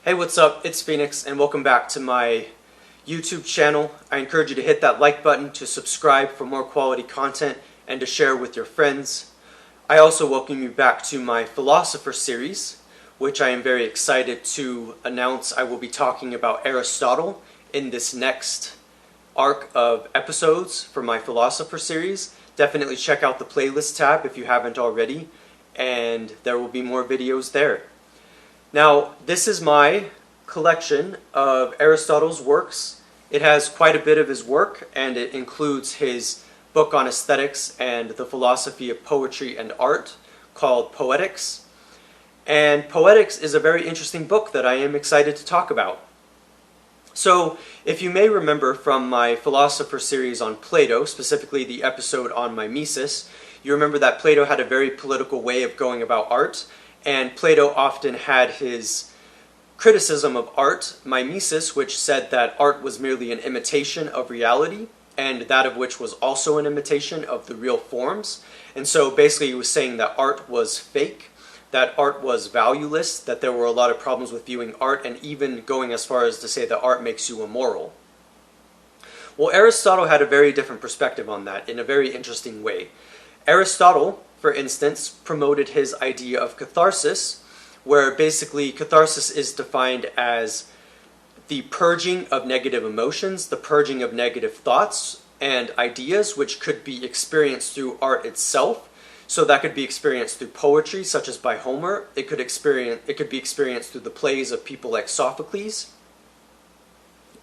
Hey, what's up? It's Phoenix, and welcome back to my YouTube channel. I encourage you to hit that like button, to subscribe for more quality content, and to share with your friends. I also welcome you back to my Philosopher series, which I am very excited to announce I will be talking about Aristotle in this next arc of episodes for my Philosopher series. Definitely check out the playlist tab if you haven't already, and there will be more videos there. Now, this is my collection of Aristotle's works. It has quite a bit of his work, and it includes his book on aesthetics and the philosophy of poetry and art called Poetics. And Poetics is a very interesting book that I am excited to talk about. So, if you may remember from my Philosopher series on Plato, specifically the episode on mimesis, you remember that Plato had a very political way of going about art, and Plato often had his criticism of art, mimesis, which said that art was merely an imitation of reality, and that of which was also an imitation of the real forms. And so basically he was saying that art was fake, that art was valueless, that there were a lot of problems with viewing art, and even going as far as to say that art makes you immoral. Well, Aristotle had a very different perspective on that in a very interesting way. Aristotle, for instance, promoted his idea of catharsis, where basically catharsis is defined as the purging of negative emotions, the purging of negative thoughts and ideas, which could be experienced through art itself. So that could be experienced through poetry, such as by Homer. It could be experienced through the plays of people like Sophocles.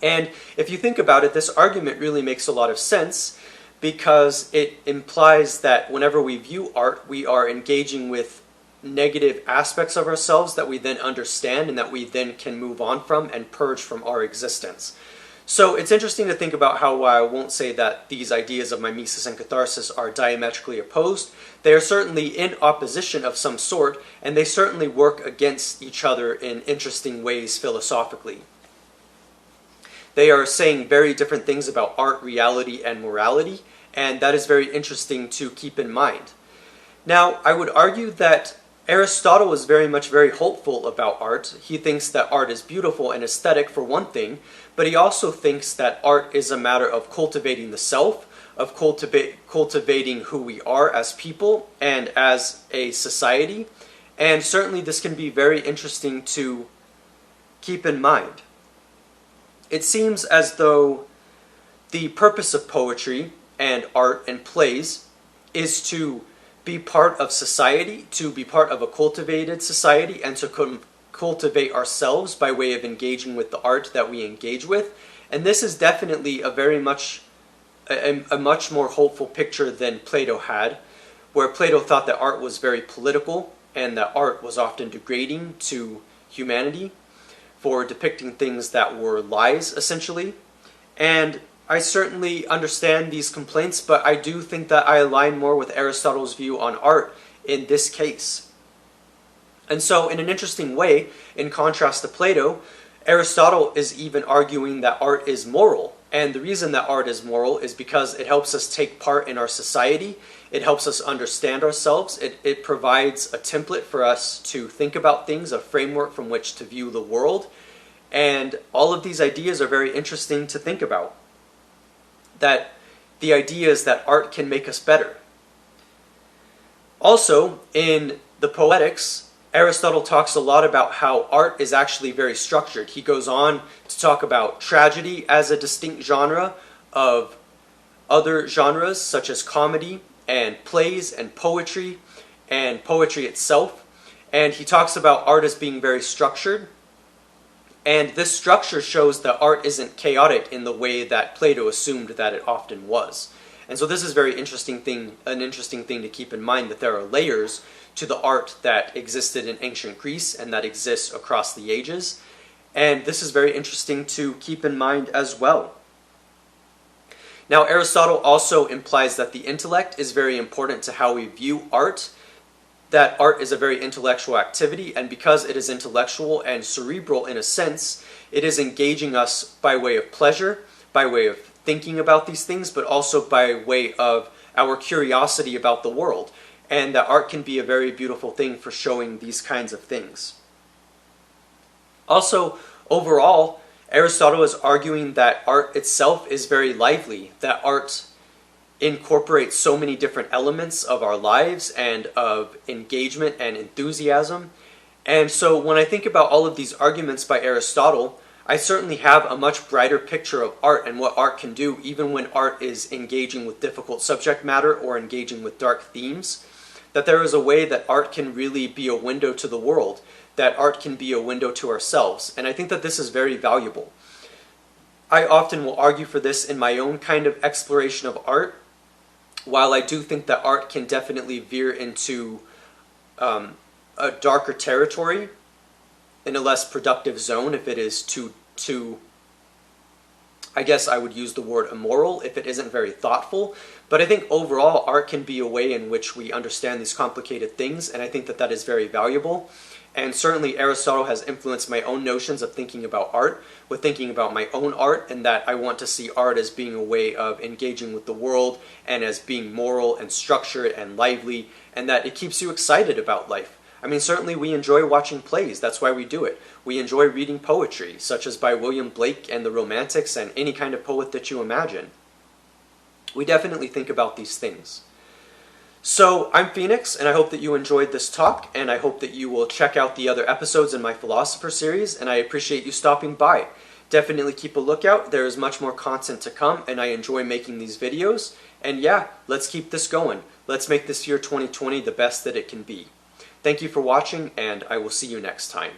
And if you think about it, this argument really makes a lot of sense, because it implies that whenever we view art, we are engaging with negative aspects of ourselves that we then understand and that we then can move on from and purge from our existence. So it's interesting to think about how, while I won't say that these ideas of mimesis and catharsis are diametrically opposed, they are certainly in opposition of some sort, and they certainly work against each other in interesting ways philosophically. They are saying very different things about art, reality, and morality, and that is very interesting to keep in mind. Now, I would argue that Aristotle is very hopeful about art. He thinks that art is beautiful and aesthetic, for one thing, but he also thinks that art is a matter of cultivating the self, of cultivating who we are as people and as a society, and certainly this can be very interesting to keep in mind. It seems as though the purpose of poetry and art and plays is to be part of society, to be part of a cultivated society, and to cultivate ourselves by way of engaging with the art that we engage with. And this is definitely a much more hopeful picture than Plato had, where Plato thought that art was very political and that art was often degrading to humanity for depicting things that were lies, essentially. And I certainly understand these complaints, but I do think that I align more with Aristotle's view on art in this case. And so, in an interesting way, in contrast to Plato, Aristotle is even arguing that art is moral. And the reason that art is moral is because it helps us take part in our society. It helps us understand ourselves. It provides a template for us to think about things, a framework from which to view the world. And all of these ideas are very interesting to think about. That the idea is that art can make us better. Also, in the Poetics, Aristotle talks a lot about how art is actually very structured. He goes on to talk about tragedy as a distinct genre of other genres, such as comedy and plays and poetry itself. And he talks about art as being very structured. And this structure shows that art isn't chaotic in the way that Plato assumed that it often was. And so this is an interesting thing to keep in mind, that there are layers to the art that existed in ancient Greece and that exists across the ages. And this is very interesting to keep in mind as well. Now, Aristotle also implies that the intellect is very important to how we view art, that art is a very intellectual activity, and because it is intellectual and cerebral in a sense, it is engaging us by way of pleasure, by way of thinking about these things, but also by way of our curiosity about the world, and that art can be a very beautiful thing for showing these kinds of things. Also, overall, Aristotle is arguing that art itself is very lively, that art incorporates so many different elements of our lives and of engagement and enthusiasm. And so when I think about all of these arguments by Aristotle, I certainly have a much brighter picture of art and what art can do, even when art is engaging with difficult subject matter or engaging with dark themes. That there is a way that art can really be a window to the world, that art can be a window to ourselves. And I think that this is very valuable. I often will argue for this in my own kind of exploration of art, while I do think that art can definitely veer into a darker territory, in a less productive zone if it is too, I guess I would use the word immoral if it isn't very thoughtful. But I think overall art can be a way in which we understand these complicated things, and I think that that is very valuable. And certainly Aristotle has influenced my own notions of thinking about art, with thinking about my own art, and that I want to see art as being a way of engaging with the world, and as being moral and structured and lively, and that it keeps you excited about life. I mean, certainly we enjoy watching plays, that's why we do it. We enjoy reading poetry, such as by William Blake and the Romantics and any kind of poet that you imagine. We definitely think about these things. So, I'm Phoenix, and I hope that you enjoyed this talk, and I hope that you will check out the other episodes in my Philosopher series, and I appreciate you stopping by. Definitely keep a lookout, there is much more content to come, and I enjoy making these videos. And yeah, let's keep this going. Let's make this year 2020 the best that it can be. Thank you for watching, and I will see you next time.